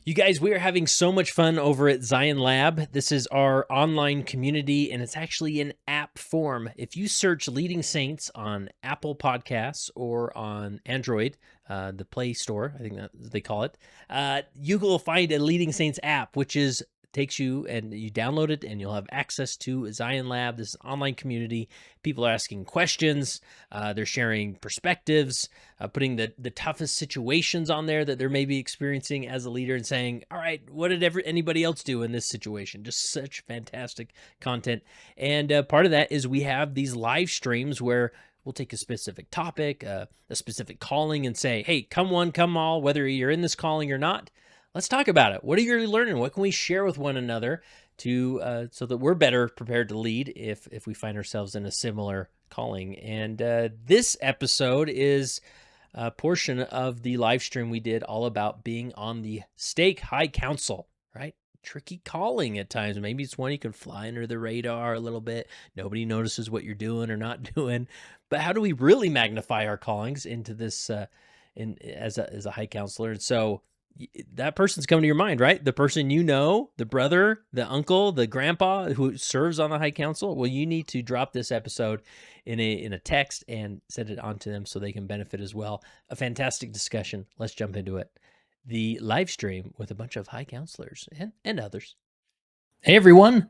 You guys, we are having so much fun over at Zion Lab. This is our online community, and it's actually in app form. If you search Leading Saints on Apple Podcasts or on Android, the Play Store, I think that they call it, you will find a Leading Saints app, which takes you and you download it and you'll have access to Zion Lab, this online community. People are asking questions. They're sharing perspectives, putting the toughest situations on there that they're maybe experiencing as a leader and saying, all right, what did anybody else do in this situation? Just such fantastic content. And part of that is we have these live streams where we'll take a specific topic, a specific calling, and say, hey, come one, come all, whether you're in this calling or not. Let's talk about it. What are you learning? What can we share with one another to so that we're better prepared to lead if we find ourselves in a similar calling? And this episode is a portion of the live stream we did all about being on the stake high council, right? Tricky calling at times. Maybe it's one you can fly under the radar a little bit. Nobody notices what you're doing or not doing. But how do we really magnify our callings into this as a high counselor? And so that person's coming to your mind, right? The person you know, the brother, the uncle, the grandpa who serves on the high council. Well, you need to drop this episode in a text and send it on to them so they can benefit as well. A fantastic discussion. Let's jump into it. The live stream with a bunch of high counselors and others. Hey, everyone.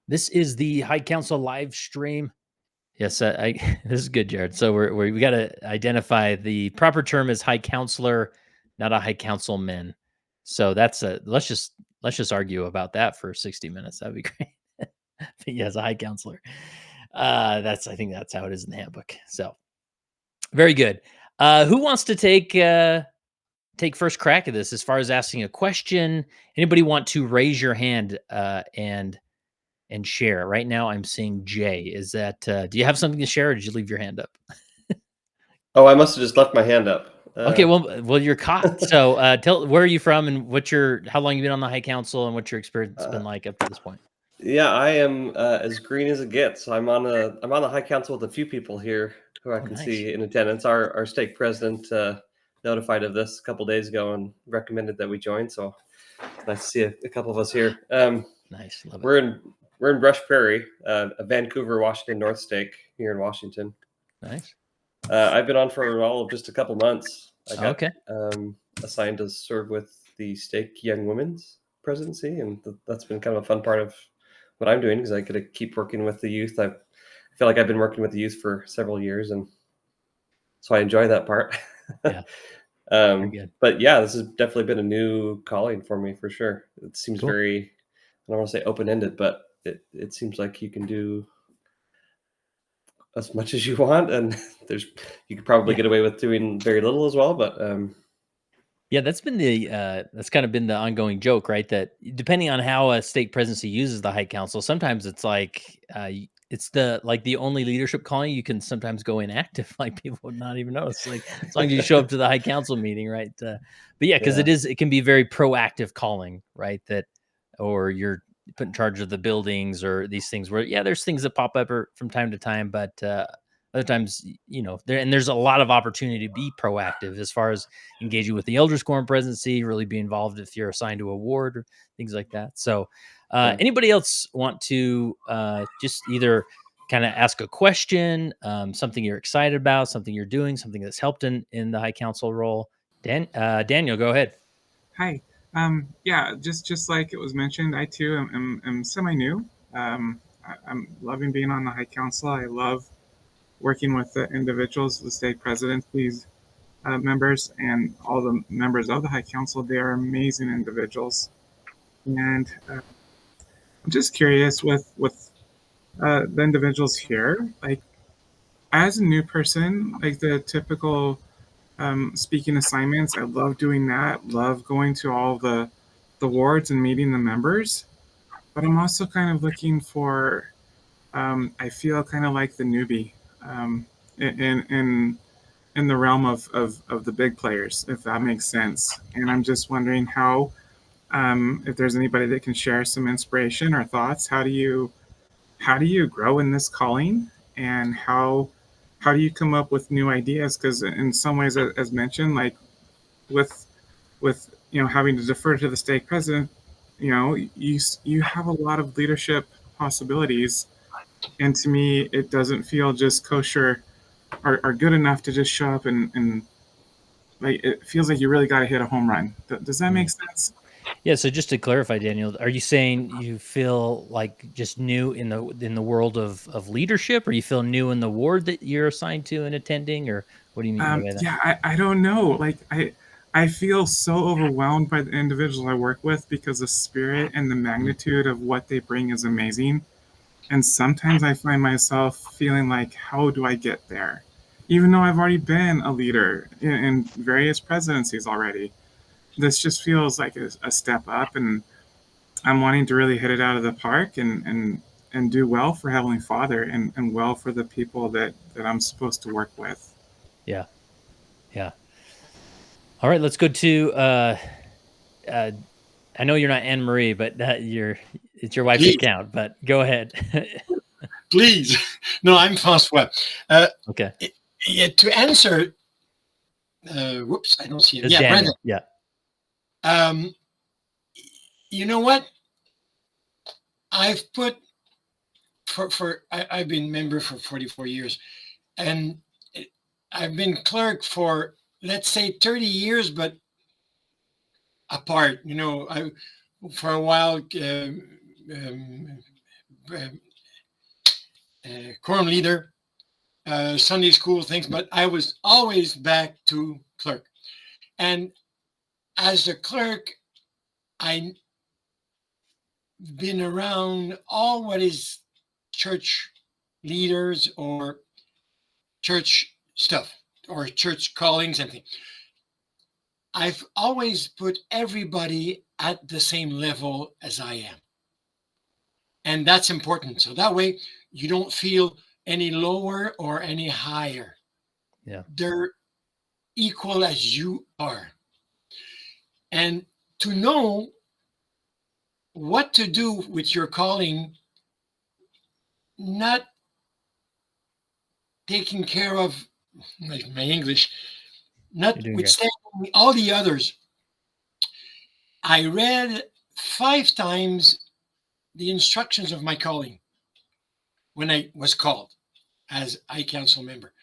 This is the high council live stream. Yes, this is good, Jared. So we got to identify the proper term is high counselor, not a high councilman. So that's let's just argue about that for 60 minutes. That'd be great. But yes, a high counselor. I think that's how it is in the handbook. So very good. Who wants to take first crack at this as far as asking a question? Anybody want to raise your hand and share? Right now I'm seeing Jay. Is that do you have something to share or did you leave your hand up? Oh, I must have just left my hand up. Okay, well, you're caught. So tell, where are you from and how long you been on the high council and what's your experience been like up to this point? Yeah, I am as green as it gets. I'm on the high council with a few people here who I can nice. see in attendance. Our stake president notified of this a couple days ago and recommended that we join. So it's nice to see a couple of us here. Nice, love it. We're in Brush Prairie, a Vancouver, Washington North stake here in Washington. Nice. I've been on for all of just a couple months. I got assigned to serve with the stake Young Women's Presidency, and that's been kind of a fun part of what I'm doing because I get to keep working with the youth. I feel like I've been working with the youth for several years, and so I enjoy that part. Yeah. But yeah, this has definitely been a new calling for me for sure. It seems very, I don't want to say open-ended, but it seems like you can do as much as you want, and you could probably get away with doing very little as well. But yeah, that's been that's kind of been the ongoing joke, right? That depending on how a stake presidency uses the high council, sometimes it's like it's the only leadership calling. You can sometimes go inactive, like people would not even notice, like as long as you show up to the high council meeting, right? But yeah, because it can be very proactive calling, right? Or you're put in charge of the buildings or these things where there's things that pop up from time to time, but other times, there's a lot of opportunity to be proactive as far as engaging with the Elders Quorum presidency, really be involved if you're assigned to a ward or things like that. So anybody else want to just either kind of ask a question, something you're excited about, something you're doing, something that's helped in the high council role? Daniel, go ahead. Hi. Yeah, just like it was mentioned, I too am semi-new. I'm loving being on the high council. I love working with the individuals, the stake presidencies members, and all the members of the high council. They are amazing individuals, and I'm just curious with the individuals here, like as a new person, like the typical speaking assignments. I love doing that. Love going to all the wards and meeting the members. But I'm also kind of looking for. I feel kind of like the newbie in the realm of the big players, if that makes sense. And I'm just wondering how, if there's anybody that can share some inspiration or thoughts. How do you grow in this calling, and how do you come up with new ideas? Because in some ways, as mentioned, like with having to defer to the stake president, you have a lot of leadership possibilities, and to me, it doesn't feel just kosher or good enough to just show up and like it feels like you really got to hit a home run. Does that make sense? Yeah. So just to clarify, Daniel, are you saying you feel like just new in the world of leadership, or you feel new in the ward that you're assigned to and attending, or what do you mean by that? Yeah, I don't know. Like I feel so overwhelmed by the individuals I work with because the spirit and the magnitude of what they bring is amazing. And sometimes I find myself feeling like, how do I get there? Even though I've already been a leader in various presidencies already, this just feels like a step up, and I'm wanting to really hit it out of the park and do well for Heavenly Father and well for the people that I'm supposed to work with. Yeah. Yeah. All right, let's go to I know you're not Anne Marie, but it's your wife's Please. account, but go ahead. Please. No, I'm François. Okay. Yeah, to answer, whoops, I don't see it. It's Yeah, Daniel. Brandon. Yeah. You know what? I've put I've been member for 44 years, and I've been clerk for, let's say, 30 years, but apart. I for a while quorum leader, Sunday school things, but I was always back to clerk. And as a clerk, I've been around all what is church leaders or church stuff or church callings and things. I've always put everybody at the same level as I am. And that's important. So that way you don't feel any lower or any higher. Yeah. They're equal as you are. And to know what to do with your calling, not taking care of my English, notwithstanding all the others. I read 5 times the instructions of my calling when I was called as I-Council member.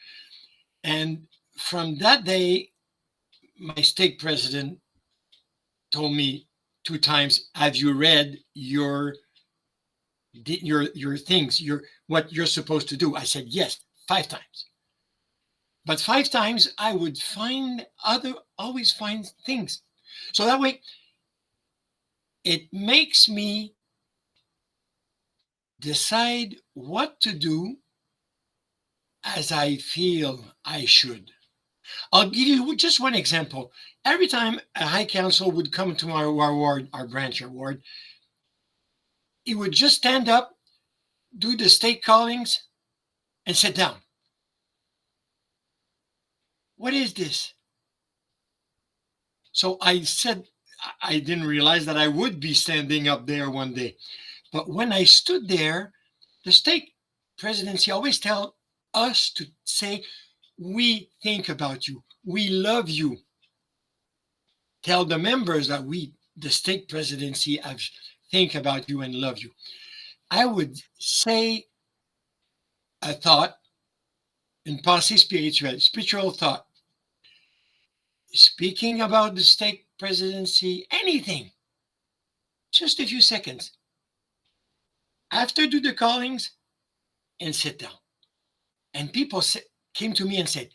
And from that day, my stake president told me 2 times, have you read your things, what you're supposed to do? I said, yes, 5 times. But 5 times I would always find things. So that way, it makes me decide what to do as I feel I should. I'll give you just one example. Every time a high council would come to our ward, our branch, our ward, he would just stand up, do the stake callings, and sit down. What is this? So I said, I didn't realize that I would be standing up there one day. But when I stood there, the stake presidency always tell us to say, we think about you. We love you. Tell the members that the stake presidency, think about you and love you. I would say a thought, une pensée spirituelle, spiritual thought, speaking about the stake presidency, anything, just a few seconds. After do the callings and sit down. And people came to me and said,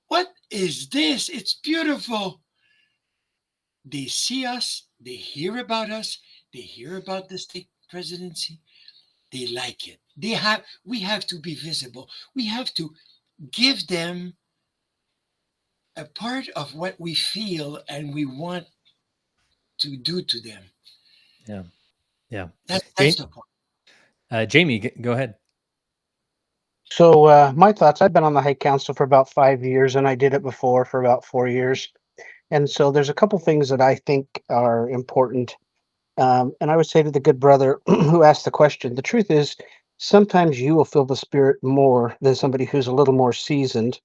what is this? It's beautiful. They see us, they hear about us, they hear about the stake presidency, they like it. We have to be visible. We have to give them a part of what we feel and we want to do to them. Yeah. Yeah. That's the point. Jamie, go ahead. So my thoughts, I've been on the High Council for about 5 years, and I did it before for about 4 years. And so there's a couple things that I think are important. And I would say to the good brother who asked the question, the truth is, sometimes you will feel the Spirit more than somebody who's a little more seasoned.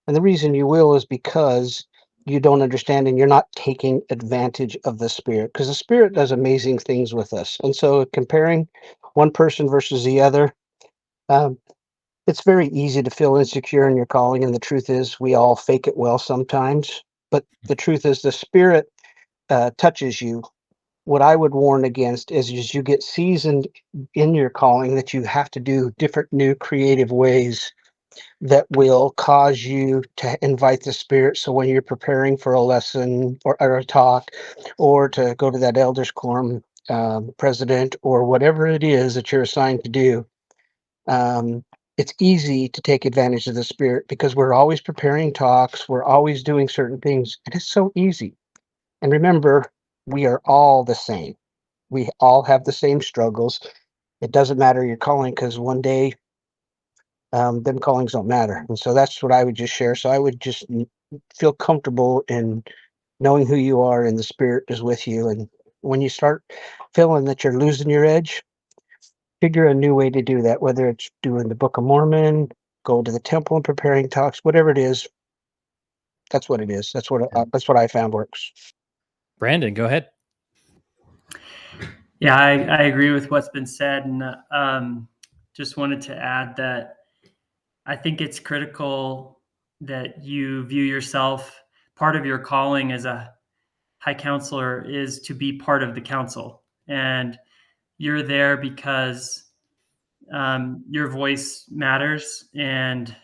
And the reason you will is because you don't understand and you're not taking advantage of the Spirit, because the Spirit does amazing things with us. And so comparing one person versus the other, um, it's very easy to feel insecure in your calling. And the truth is, we all fake it well sometimes. But the truth is, the Spirit touches you. What I would warn against is you get seasoned in your calling, that you have to do different new creative ways that will cause you to invite the Spirit. So when you're preparing for a lesson or a talk, or to go to that elders quorum, president, or whatever it is that you're assigned to do, it's easy to take advantage of the Spirit, because we're always preparing talks, we're always doing certain things, and it's so easy. And remember, we are all the same. We all have the same struggles. It doesn't matter your calling, because one day, them callings don't matter. And so that's what I would just share. So I would just feel comfortable in knowing who you are and the Spirit is with you. And when you start feeling that you're losing your edge, figure a new way to do that, whether it's doing the Book of Mormon, go to the temple and preparing talks, whatever it is. That's what it is. That's what I found works. Brandon, go ahead. Yeah, I agree with what's been said, and just wanted to add that I think it's critical that you view yourself, part of your calling as a high counselor is to be part of the council, and you're there because your voice matters, and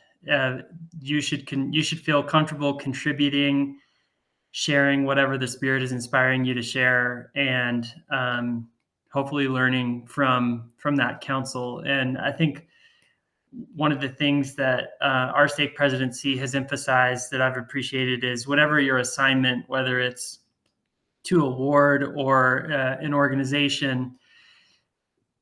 you should feel comfortable contributing, sharing whatever the Spirit is inspiring you to share, and hopefully learning from that council. And I think one of the things that our stake presidency has emphasized that I've appreciated is whatever your assignment, whether it's to a ward or an organization,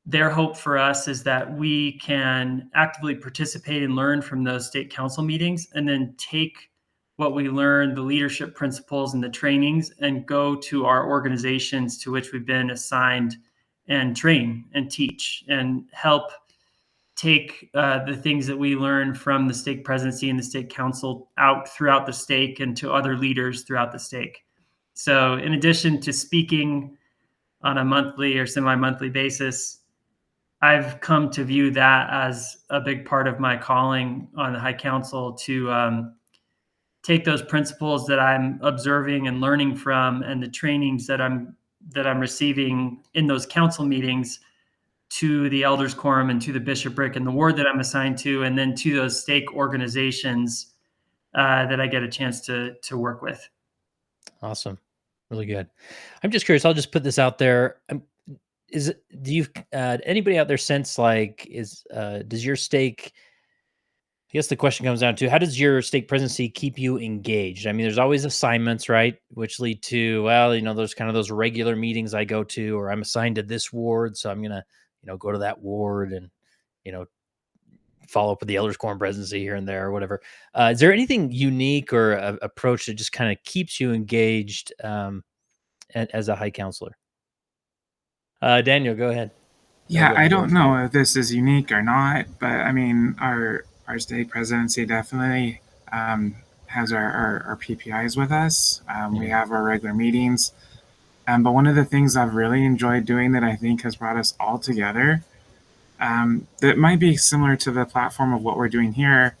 their hope for us is that we can actively participate and learn from those state council meetings, and then take what we learn, the leadership principles and the trainings, and go to our organizations to which we've been assigned and train and teach and help take the things that we learn from the stake presidency and the stake council out throughout the stake and to other leaders throughout the stake. So in addition to speaking on a monthly or semi-monthly basis, I've come to view that as a big part of my calling on the High Council, to take those principles that I'm observing and learning from, and the trainings that I'm receiving in those council meetings, to the elders quorum and to the bishopric and the ward that I'm assigned to, and then to those stake organizations that I get a chance to work with. Awesome. Really good. I'm just curious. I'll just put this out there. Do you anybody out there sense like does your stake? I guess the question comes down to, how does your stake presidency keep you engaged? I mean, there's always assignments, right, which lead to, well, there's kind of those regular meetings I go to, or I'm assigned to this ward, so I'm gonna, go to that ward and, follow up with the elders quorum presidency here and there or whatever. Is there anything unique or approach that just kind of keeps you engaged as a high counselor? Daniel, go ahead. Yeah, I don't know if this is unique or not, but I mean, our stake presidency definitely has our PPIs with us. We have our regular meetings. But one of the things I've really enjoyed doing that I think has brought us all together, that might be similar to the platform of what we're doing here,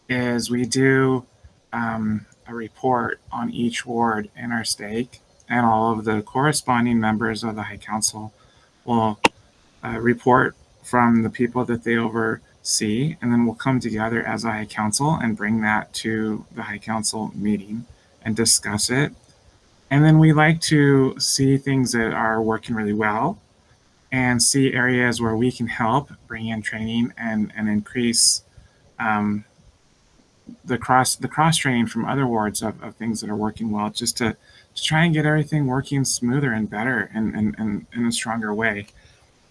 is we do a report on each ward in our stake, and all of the corresponding members of the High Council will report from the people that they oversee, and then we'll come together as a High Council and bring that to the High Council meeting and discuss it. And then we like to see things that are working really well and see areas where we can help bring in training and increase the cross training from other wards of things that are working well, just to try and get everything working smoother and better and in a stronger way.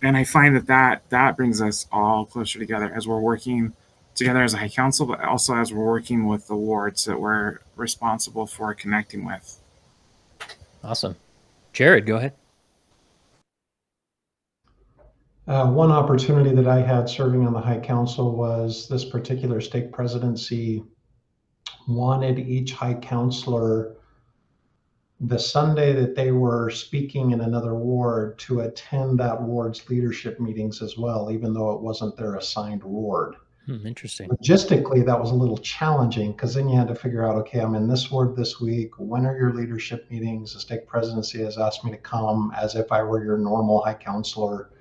And I find that brings us all closer together as we're working together as a High Council, but also as we're working with the wards that we're responsible for connecting with. Awesome. Jared, go ahead. One opportunity that I had serving on the High Council was this particular stake presidency wanted each High Counselor the Sunday that they were speaking in another ward to attend that ward's leadership meetings as well, even though it wasn't their assigned ward. Interesting. Logistically, that was a little challenging because then you had to figure out, okay, I'm in this ward this week. When are your leadership meetings? The stake presidency has asked me to come as if I were your normal high counselor.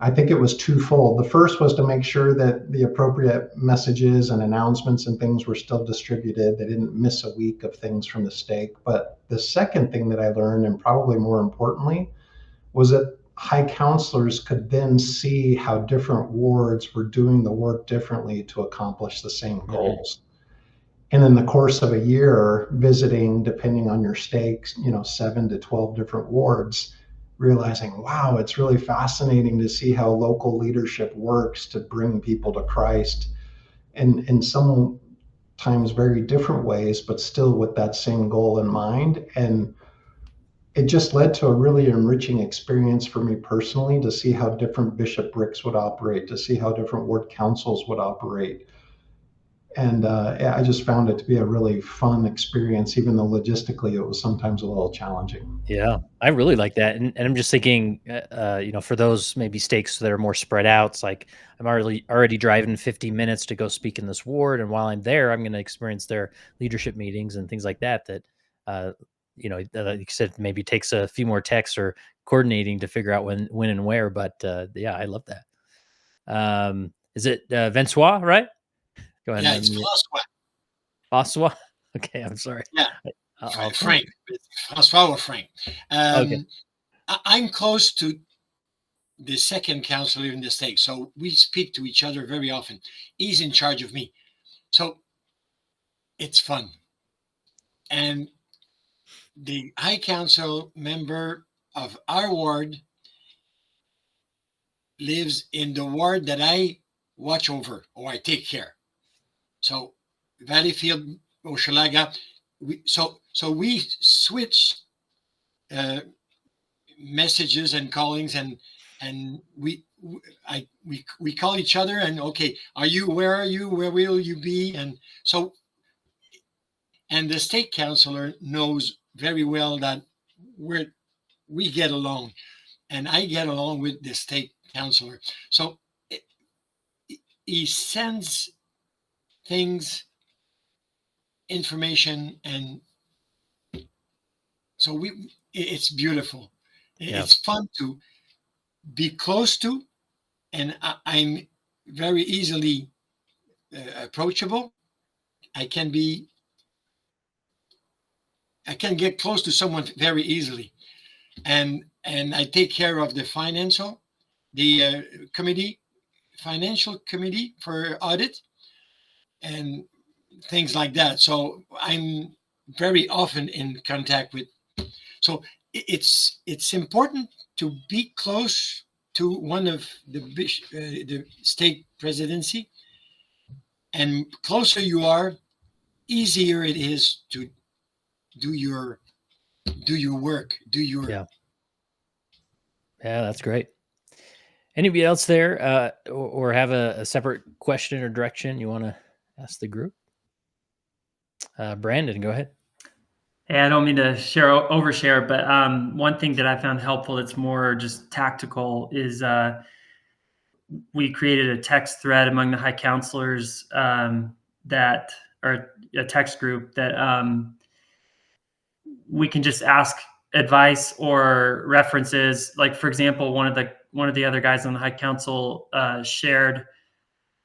I think it was twofold. The first was to make sure that the appropriate messages and announcements and things were still distributed. They didn't miss a week of things from the stake. But the second thing that I learned, and probably more importantly, was that high counselors could then see how different wards were doing the work differently to accomplish the same goals. And in the course of a year, visiting, depending on your stakes, 7 to 12 different wards, realizing, wow, it's really fascinating to see how local leadership works to bring people to Christ in sometimes very different ways, but still with that same goal in mind. And it just led to a really enriching experience for me personally to see how different bishoprics would operate, to see how different ward councils would operate. And I just found it to be a really fun experience, even though logistically it was sometimes a little challenging. Yeah, I really like that. And I'm just thinking, for those maybe stakes that are more spread out, it's like I'm already driving 50 minutes to go speak in this ward. And while I'm there, I'm going to experience their leadership meetings and things like that, like you said, maybe takes a few more texts or coordinating to figure out when and where. But yeah, I love that. Is it Vensois, right? Go ahead. Yeah, it's François. François? Okay, I'm sorry. Yeah, Frank. François or Frank. Okay. I'm close to the second counselor in the stake, so we speak to each other very often. He's in charge of me. So it's fun. And the high council member of our ward lives in the ward that I watch over or I take care. So Valleyfield, Hochelaga, we switch messages and callings, and we call each other and okay, where are you, where will you be? And the state counselor knows very well that we get along, and I get along with the state counselor. So he sends things, information, and so it's beautiful. Yeah. It's fun to be close to, and I'm very easily approachable. I can get close to someone very easily, and I take care of the financial committee for audit and things like that. So I'm very often in contact with. So it's important to be close to one of the state presidency, and closer you are, easier it is to do your work. Yeah, that's great. Anybody else there or have a separate question or direction you want to ask the group? Brandon, go ahead. Hey, I don't mean to overshare, but one thing that I found helpful that's more just tactical is we created a text thread among the high counselors that are a text group that we can just ask advice or references. Like, for example, one of the other guys on the high council shared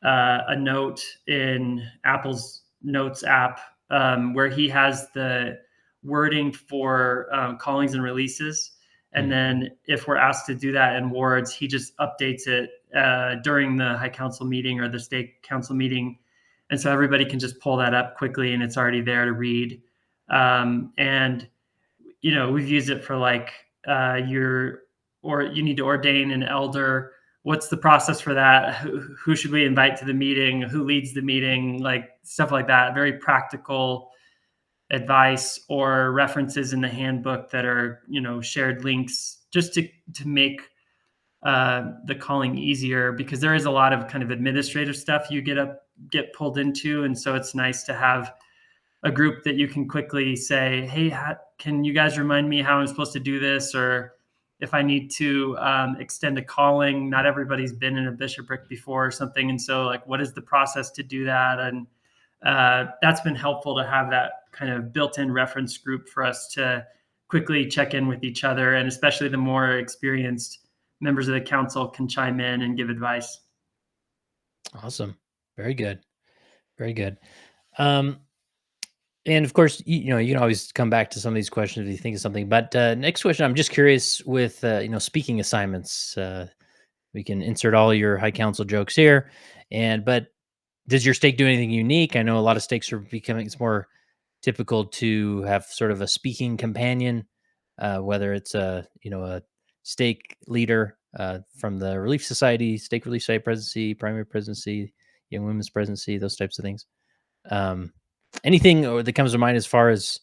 a note in Apple's Notes app where he has the wording for callings and releases. And then if we're asked to do that in wards, he just updates it during the high council meeting or the state council meeting. And so everybody can just pull that up quickly and it's already there to read. And, we've used it for like you need to ordain an elder. What's the process for that? Who should we invite to the meeting? Who leads the meeting? Like stuff like that. Very practical advice or references in the handbook that are, shared links just to make the calling easier, because there is a lot of kind of administrative stuff you get pulled into. And so it's nice to have a group that you can quickly say, hey, can you guys remind me how I'm supposed to do this? Or if I need to extend a calling, not everybody's been in a bishopric before or something. And so like, what is the process to do that? And that's been helpful to have that kind of built-in reference group for us to quickly check in with each other. And especially the more experienced members of the council can chime in and give advice. Awesome. Very good. Very good. And of course, you know, you can always come back to some of these questions if you think of something. But next question, I'm just curious with, you know, speaking assignments. We can insert all your high council jokes here. But does your stake do anything unique? I know a lot of stakes are becoming, it's more typical to have sort of a speaking companion, whether it's a stake leader from the Relief Society, Stake Relief Society presidency, primary presidency, Young Women's presidency, those types of things. Anything that comes to mind as far as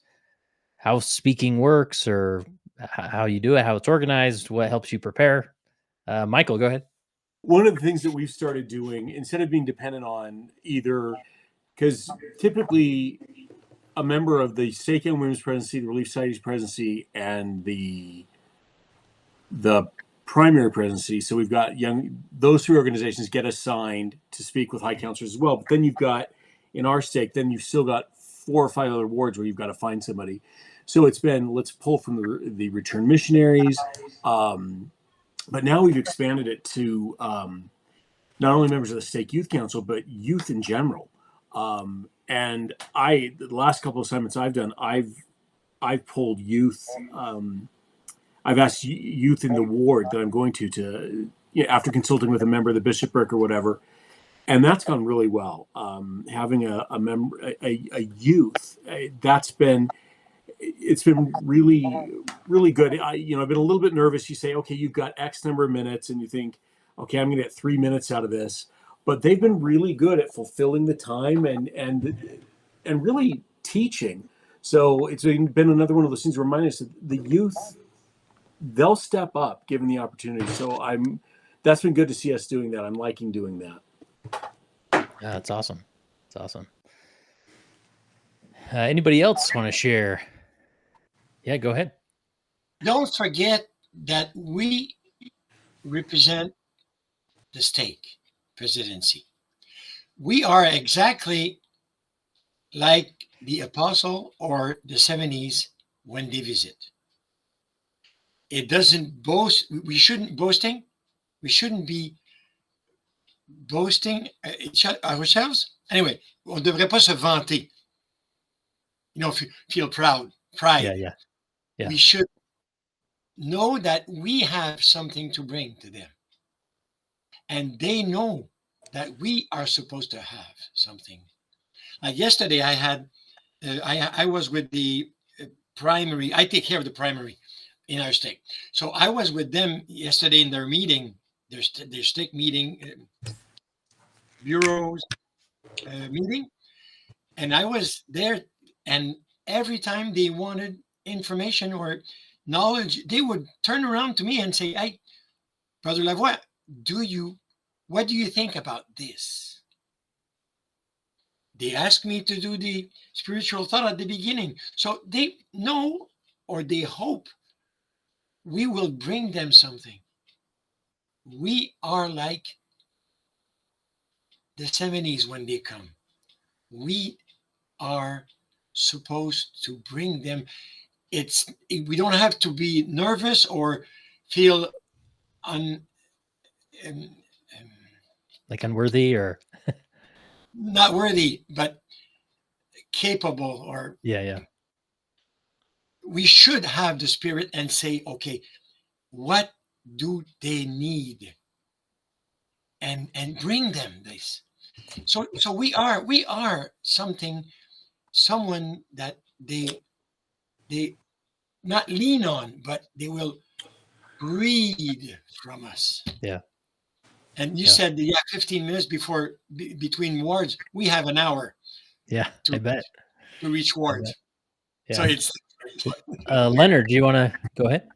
how speaking works or how you do it, how it's organized, what helps you prepare? Michael, go ahead. One of the things that we've started doing, instead of being dependent on either, because typically a member of the Stake Young Women's presidency, the Relief Society's presidency, and the primary presidency, so we've got those three organizations get assigned to speak with high councilors as well. But then you've got, in our stake, then you've still got 4 or 5 other wards where you've got to find somebody. So it's been, let's pull from the returned missionaries. But now we've expanded it to not only members of the Stake Youth Council, but youth in general. And the last couple of assignments I've done, I've pulled youth. I've asked youth in the ward that I'm going to after consulting with a member of the bishopric or whatever, and that's gone really well. Having a youth, it's been really, really good. I've been a little bit nervous. You say, okay, you've got X number of minutes, and you think, okay, I'm going to get 3 minutes out of this. But they've been really good at fulfilling the time and really teaching. So it's been another one of those things. Remind us that the youth, they'll step up given the opportunity. So that's been good to see us doing that. I'm liking doing that. Yeah, that's awesome. It's awesome. Anybody else want to share? Yeah, go ahead. Don't forget that we represent the stake presidency. We are exactly like the apostle or the 70s when they visit. It doesn't boast. We shouldn't boasting. We shouldn't be boasting ourselves. Anyway, on ne devrait pas se vanter. Feel proud, pride. Yeah. We should know that we have something to bring to them. And they know that we are supposed to have something. Like yesterday, I was with the primary. I take care of the primary in our stake. So I was with them yesterday in their meeting, their stake meeting, bureaus meeting. And I was there, and every time they wanted information or knowledge, they would turn around to me and say, hey, Brother Lavoie, what do you think about this? They asked me to do the spiritual thought at the beginning. So they know, or they hope, we will bring them something. We are like the 70s when they come. We are supposed to bring them. We don't have to be nervous or feel like unworthy or not worthy, but capable. Or yeah. We should have the spirit and say, okay, what do they need? And bring them this. So we are someone that they not lean on, but they will read from us. Yeah. And you said 15 minutes between wards. We have an hour. Yeah, I bet. To reach wards. Yeah. So it's Leonard, do you want to go ahead?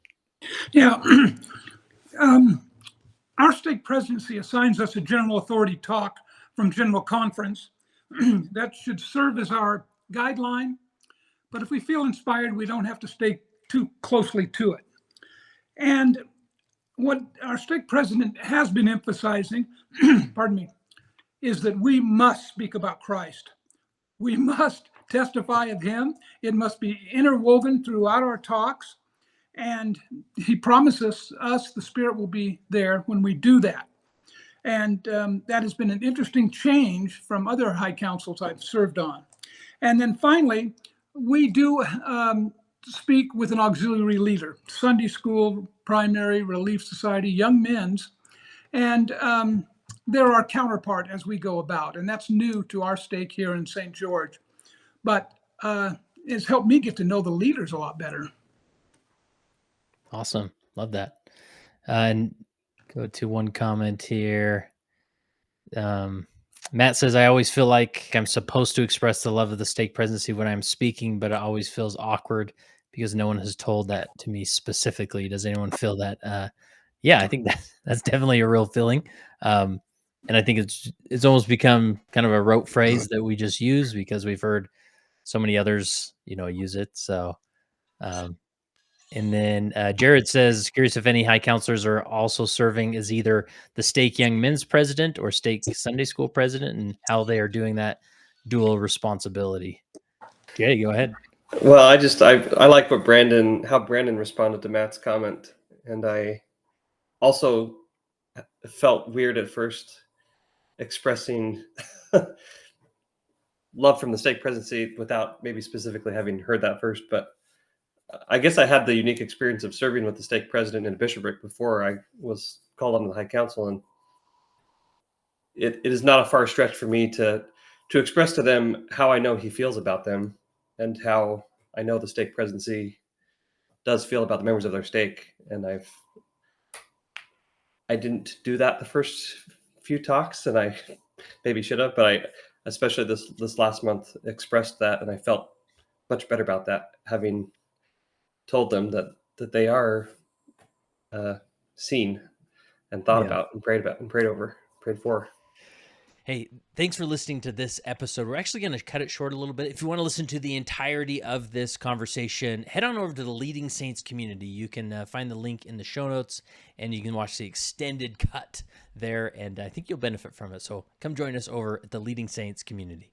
Yeah. Our stake presidency assigns us a general authority talk from General Conference that should serve as our guideline, but if we feel inspired, we don't have to stay too closely to it. And what our stake president has been emphasizing, pardon me, is that we must speak about Christ. We must testify of him. It must be interwoven throughout our talks. And he promises us the Spirit will be there when we do that. And that has been an interesting change from other high councils I've served on. And then finally, we do speak with an auxiliary leader, Sunday school, primary, Relief Society, young men's. And they're our counterpart as we go about. And that's new to our stake here in St. George. But it's helped me get to know the leaders a lot better. Awesome. Love that. And go to one comment here. Matt says, I always feel like I'm supposed to express the love of the stake presidency when I'm speaking, but it always feels awkward because no one has told that to me specifically. Does anyone feel that? Yeah, I think that's definitely a real feeling. And I think it's almost become kind of a rote phrase that we just use because we've heard so many others, use it. So, and then Jared says, curious if any high counselors are also serving as either the stake young men's president or stake Sunday school president and how they are doing that dual responsibility. Okay, go ahead. Well, I like how Brandon responded to Matt's comment. And I also felt weird at first expressing love from the stake presidency without maybe specifically having heard that first. But I guess I had the unique experience of serving with the stake president in a bishopric before I was called onto the High Council, and it is not a far stretch for me to express to them how I know he feels about them and how I know the stake presidency does feel about the members of their stake. And I didn't do that the first few talks, and I maybe should have, but I, especially this last month, expressed that, and I felt much better about that, having told them that they are seen and thought about and prayed for. Hey, thanks for listening to this episode. We're actually going to cut it short a little bit. If you want to listen to the entirety of this conversation, head on over to the Leading Saints community. You can find the link in the show notes, and you can watch the extended cut there, and I think you'll benefit from it. So come join us over at the Leading Saints community.